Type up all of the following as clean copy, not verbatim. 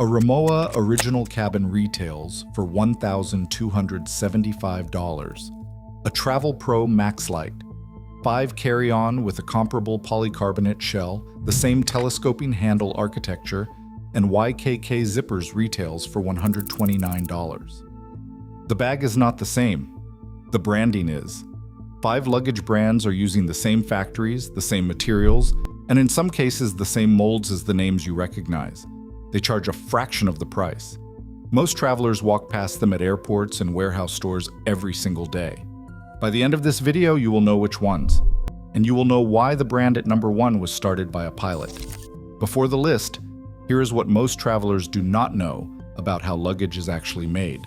A Rimowa original cabin retails for $1,275. A Travel Pro Max Light, 5 carry-on with a comparable polycarbonate shell, the same telescoping handle architecture, and YKK zippers retails for $129. The bag is not the same. The branding is. 5 luggage brands are using the same factories, the same materials, and in some cases the same molds as the names you recognize. They charge a fraction of the price. Most travelers walk past them at airports and warehouse stores every single day. By the end of this video, you will know which ones, and you will know why the brand at number 1 was started by a pilot. Before the list, here is what most travelers do not know about how luggage is actually made.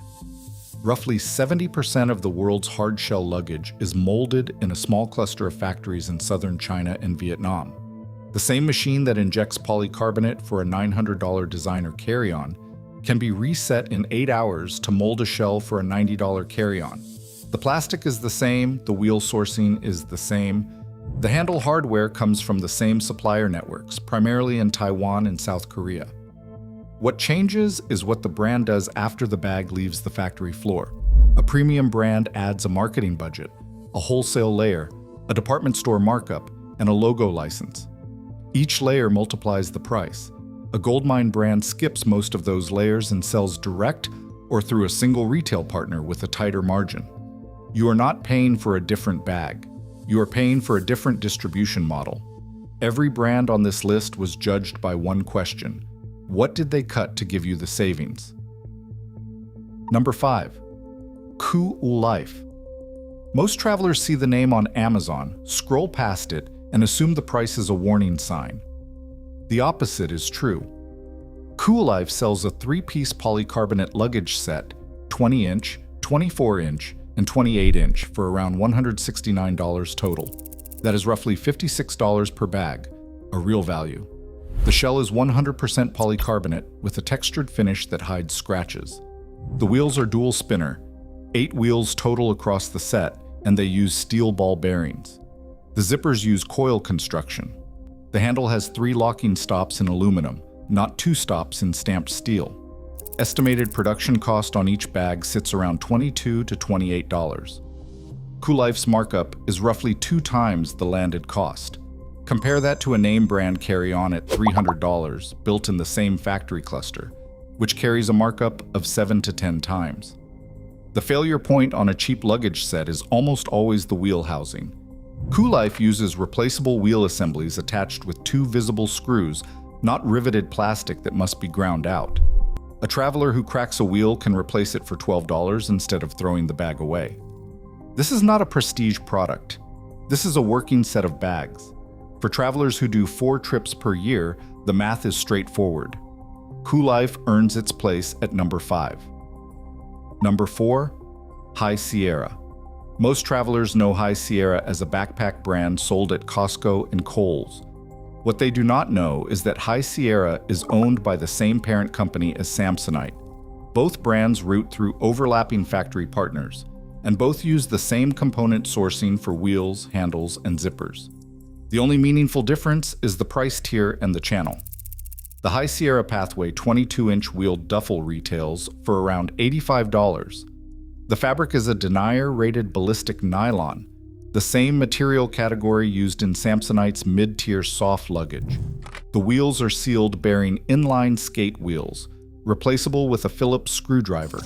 Roughly 70% of the world's hardshell luggage is molded in a small cluster of factories in southern China and Vietnam. The same machine that injects polycarbonate for a $900 designer carry-on can be reset in 8 hours to mold a shell for a $90 carry-on. The plastic is the same, the wheel sourcing is the same. The handle hardware comes from the same supplier networks, primarily in Taiwan and South Korea. What changes is what the brand does after the bag leaves the factory floor. A premium brand adds a marketing budget, a wholesale layer, a department store markup, and a logo license. Each layer multiplies the price. A GOLDMINE brand skips most of those layers and sells direct or through a single retail partner with a tighter margin. You are not paying for a different bag. You are paying for a different distribution model. Every brand on this list was judged by one question: what did they cut to give you the savings? Number 5. GOLDMINES. Most travelers see the name on Amazon, scroll past it, and assume the price is a warning sign. The opposite is true. GOLDMINES sells a 3-piece polycarbonate luggage set, 20-inch, 24-inch, and 28-inch for around $169 total. That is roughly $56 per bag, a real value. The shell is 100% polycarbonate with a textured finish that hides scratches. The wheels are dual spinner, 8 wheels total across the set, and they use steel ball bearings. The zippers use coil construction. The handle has 3 locking stops in aluminum, not 2 stops in stamped steel. Estimated production cost on each bag sits around $22 to $28. GOLDMINES' markup is roughly 2 times the landed cost. Compare that to a name brand carry-on at $300, built in the same factory cluster, which carries a markup of 7 to 10 times. The failure point on a cheap luggage set is almost always the wheel housing. GOLDMINES uses replaceable wheel assemblies attached with 2 visible screws, not riveted plastic that must be ground out. A traveler who cracks a wheel can replace it for $12 instead of throwing the bag away. This is not a prestige product. This is a working set of bags. For travelers who do 4 trips per year, the math is straightforward. GOLDMINES earns its place at number 5. Number 4. High Sierra. Most travelers know High Sierra as a backpack brand sold at Costco and Kohl's. What they do not know is that High Sierra is owned by the same parent company as Samsonite. Both brands route through overlapping factory partners, and both use the same component sourcing for wheels, handles, and zippers. The only meaningful difference is the price tier and the channel. The High Sierra Pathway 22-inch wheeled duffel retails for around $85. The fabric is a denier-rated ballistic nylon, the same material category used in Samsonite's mid-tier soft luggage. The wheels are sealed bearing inline skate wheels, replaceable with a Phillips screwdriver.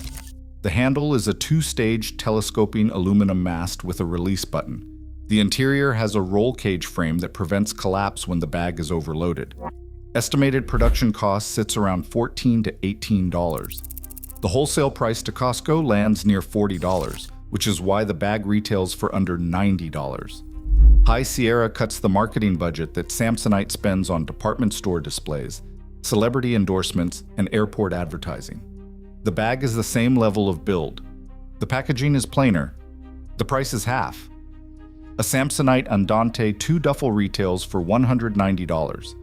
The handle is a 2-stage telescoping aluminum mast with a release button. The interior has a roll cage frame that prevents collapse when the bag is overloaded. Estimated production cost sits around $14 to $18. The wholesale price to Costco lands near $40, which is why the bag retails for under $90. High Sierra cuts the marketing budget that Samsonite spends on department store displays, celebrity endorsements, and airport advertising. The bag is the same level of build. The packaging is plainer. The price is half. A Samsonite Andante 2 duffel retails for $190.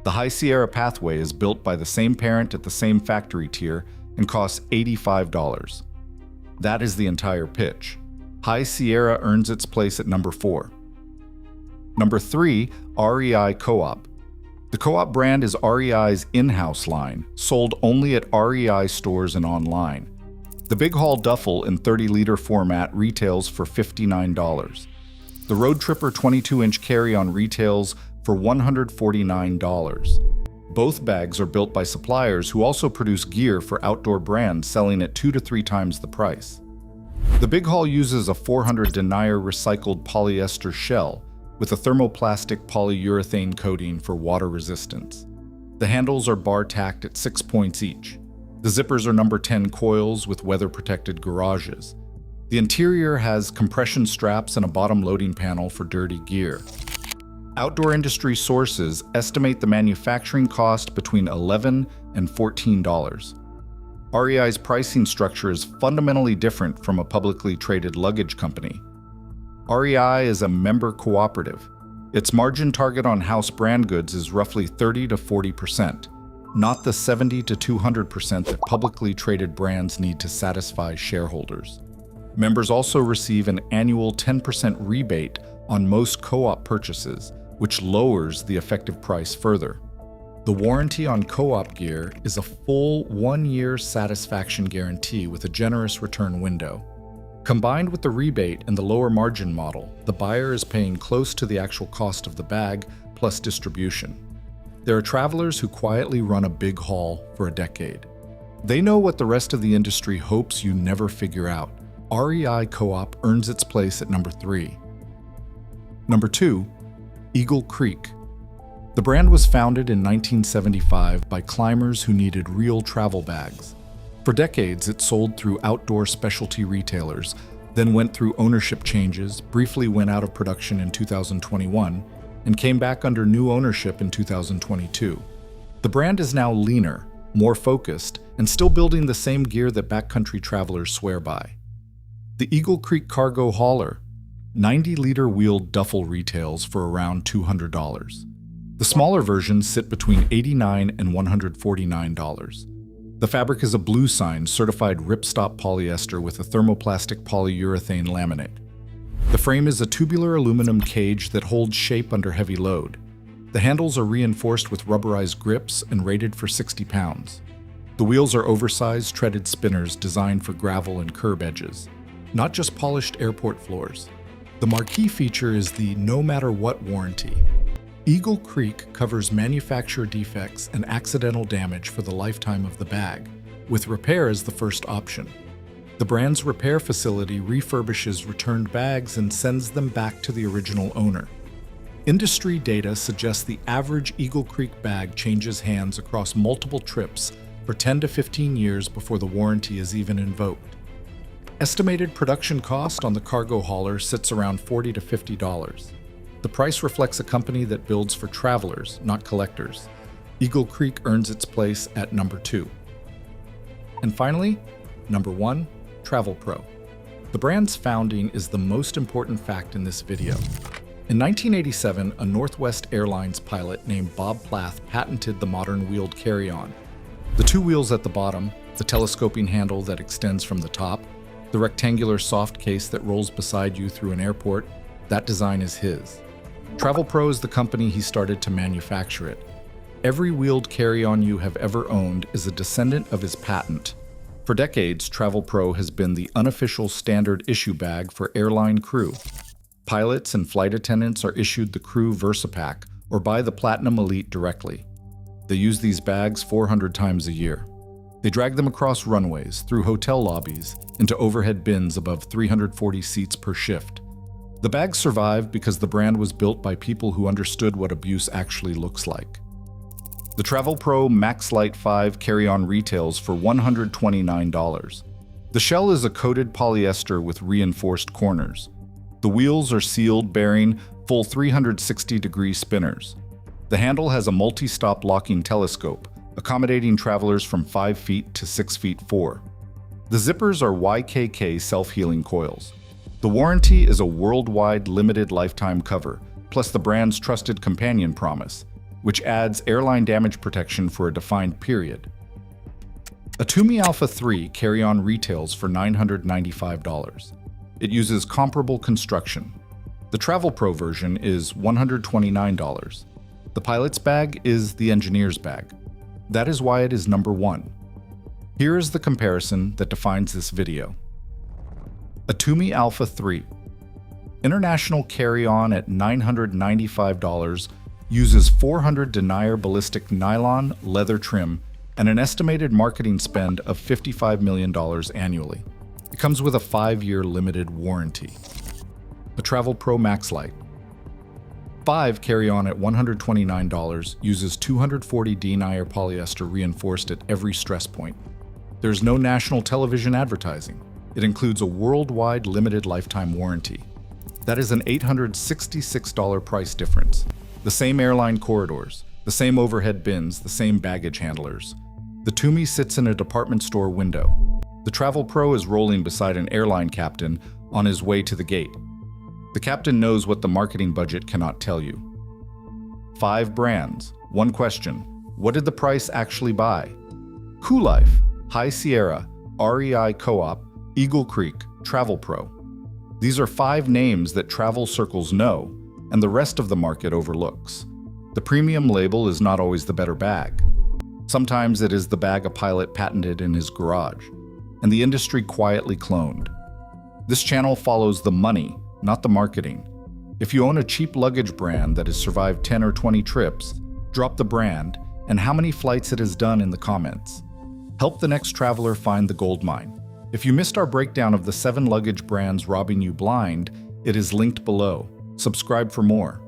The High Sierra Pathway is built by the same parent at the same factory tier and costs $85. That is the entire pitch. High Sierra earns its place at number 4. Number 3, REI Co-op. The Co-op brand is REI's in-house line, sold only at REI stores and online. The Big Haul duffel in 30-liter format retails for $59. The Road Tripper 22-inch carry-on retails for $149. Both bags are built by suppliers who also produce gear for outdoor brands selling at 2 to 3 times the price. The Big Haul uses a 400 denier recycled polyester shell with a thermoplastic polyurethane coating for water resistance. The handles are bar tacked at 6 points each. The zippers are number 10 coils with weather-protected garages. The interior has compression straps and a bottom loading panel for dirty gear. Outdoor industry sources estimate the manufacturing cost between $11 and $14. REI's pricing structure is fundamentally different from a publicly traded luggage company. REI is a member cooperative. Its margin target on house brand goods is roughly 30 to 40%, not the 70 to 200% that publicly traded brands need to satisfy shareholders. Members also receive an annual 10% rebate on most co-op purchases, which lowers the effective price further. The warranty on co-op gear is a full 1-year satisfaction guarantee with a generous return window. Combined with the rebate and the lower margin model, the buyer is paying close to the actual cost of the bag plus distribution. There are travelers who quietly run a Big Haul for a decade. They know what the rest of the industry hopes you never figure out. REI Co-op earns its place at number 3. Number 2, Eagle Creek. The brand was founded in 1975 by climbers who needed real travel bags. For decades, it sold through outdoor specialty retailers, then went through ownership changes, briefly went out of production in 2021, and came back under new ownership in 2022. The brand is now leaner, more focused, and still building the same gear that backcountry travelers swear by. The Eagle Creek Cargo Hauler, 90-liter wheeled duffel retails for around $200. The smaller versions sit between $89 and $149. The fabric is a blue sign certified ripstop polyester with a thermoplastic polyurethane laminate. The frame is a tubular aluminum cage that holds shape under heavy load. The handles are reinforced with rubberized grips and rated for 60 pounds. The wheels are oversized treaded spinners designed for gravel and curb edges, not just polished airport floors. The marquee feature is the no matter what warranty. Eagle Creek covers manufacturer defects and accidental damage for the lifetime of the bag, with repair as the first option. The brand's repair facility refurbishes returned bags and sends them back to the original owner. Industry data suggests the average Eagle Creek bag changes hands across multiple trips for 10 to 15 years before the warranty is even invoked. Estimated production cost on the cargo hauler sits around $40 to $50. The price reflects a company that builds for travelers, not collectors. Eagle Creek earns its place at number 2. And finally, number 1, Travel Pro. The brand's founding is the most important fact in this video. In 1987, a Northwest Airlines pilot named Bob Plath patented the modern wheeled carry-on. The 2 wheels at the bottom, the telescoping handle that extends from the top, the rectangular soft case that rolls beside you through an airport, that design is his. Travel Pro is the company he started to manufacture it. Every wheeled carry-on you have ever owned is a descendant of his patent. For decades, Travel Pro has been the unofficial standard issue bag for airline crew. Pilots and flight attendants are issued the Crew VersaPack or buy the Platinum Elite directly. They use these bags 400 times a year. They drag them across runways, through hotel lobbies, into overhead bins above 340 seats per shift. The bags survived because the brand was built by people who understood what abuse actually looks like. The Travel Pro Max Light 5 carry-on retails for $129. The shell is a coated polyester with reinforced corners. The wheels are sealed, bearing full 360-degree spinners. The handle has a multi-stop locking telescope, accommodating travelers from 5 feet to 6 feet 4. The zippers are YKK self-healing coils. The warranty is a worldwide limited lifetime cover, plus the brand's trusted companion promise, which adds airline damage protection for a defined period. A Tumi Alpha 3 carry-on retails for $995. It uses comparable construction. The Travel Pro version is $129. The The pilot's bag is the engineer's bag. That is why it is number 1. Here is the comparison that defines this video. A Tumi Alpha 3. International carry-on at $995 uses 400 denier ballistic nylon leather trim and an estimated marketing spend of $55 million annually. It comes with a 5-year limited warranty. The Travel Pro Max Lite. 5 carry-on at $129 uses 240 denier polyester reinforced at every stress point. There's no national television advertising. It includes a worldwide limited lifetime warranty. That is an $866 price difference. The same airline corridors, the same overhead bins, the same baggage handlers. The Tumi sits in a department store window. The Travel Pro is rolling beside an airline captain on his way to the gate. The captain knows what the marketing budget cannot tell you. 5 brands, 1 question. What did the price actually buy? Cool Life, High Sierra, REI Co-op, Eagle Creek, Travel Pro. These are 5 names that travel circles know, and the rest of the market overlooks. The premium label is not always the better bag. Sometimes it is the bag a pilot patented in his garage, and the industry quietly cloned. This channel follows the money, not the marketing. If you own a cheap luggage brand that has survived 10 or 20 trips, drop the brand and how many flights it has done in the comments. Help the next traveler find the gold mine. If you missed our breakdown of the 7 luggage brands robbing you blind, it is linked below. Subscribe for more.